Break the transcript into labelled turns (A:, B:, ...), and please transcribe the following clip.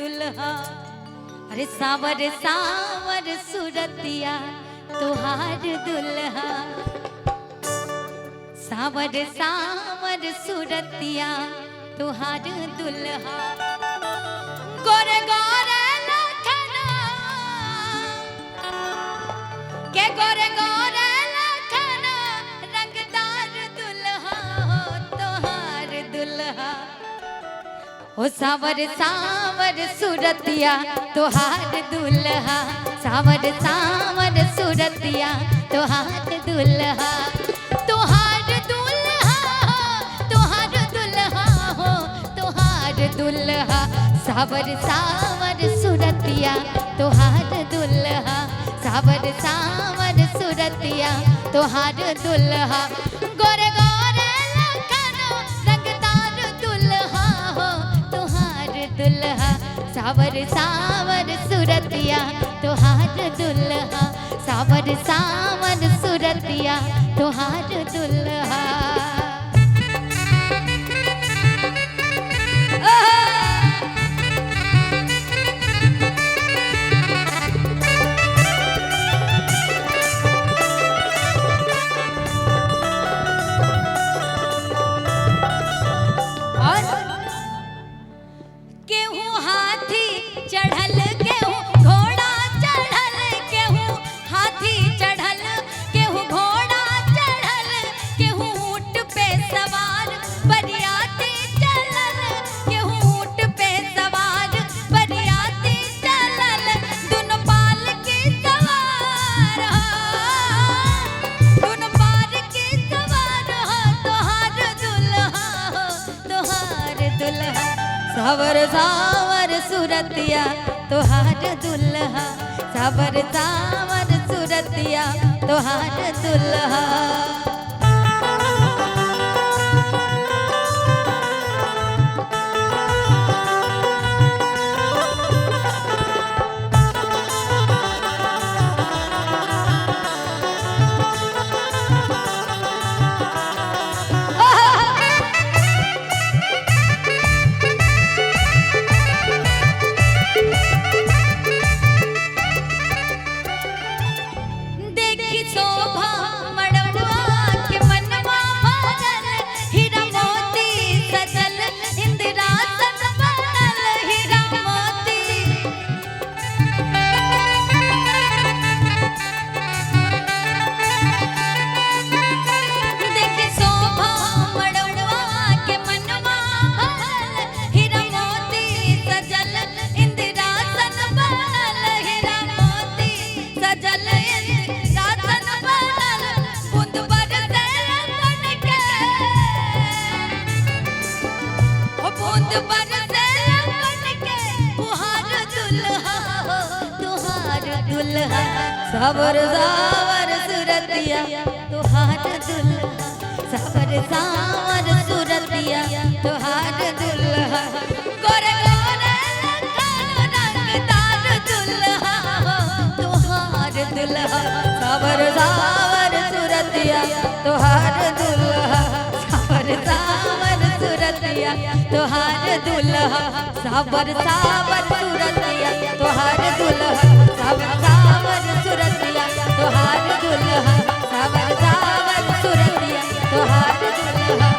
A: दुल्हा। अरे सावर सावर सूरतिया तुहार दुल्हा, सावर सावर सूरतिया तुहार दुल्हा। गोरे गोरे लखना के गोरे गोरे लखना रंगदार दुल्हा हो तुहार दुल्हा। ओ सावर सावर सूरतिया तुहार दुल्हा, सावर सावर सूरतिया तुहार दुल्हा। तुहार दुल्हा हो तुहार दुल्हा हो तुहार दुल्हा, सावर सावर सूरतिया तुहार दुल्हा, सावर सावर सूरतिया तुहार दुल्हा। गोरे गोरे लखना रंगदार दुल्हा हो तुहार दुल्हा, सावर सावर सूरतिया तुहार दुल्हा, सावर सावर सूरतिया तुहार दुल्हा। सावर सावर सूरतिया तुहार दुल्हा, सावर सावर सूरतिया तुहार दुल्हा। सावर सावर सूरतिया तुहार दुल्हा, सावर सावर सूरतिया तुहार दुल्हा। गोरे गोरे लखना रंगदार दुल्हा हो तुहार दुल्हा, सावर सावर सूरतिया तुहार दुल्हा, सावर सावर सूरतिया तुहार दुल्हा, सावर सावर सूरतिया तुहार दुल्हा, सावर सावर सूरतिया तुहार दुल्हा, सावर सावर सूरतिया तुहार दुल्हा।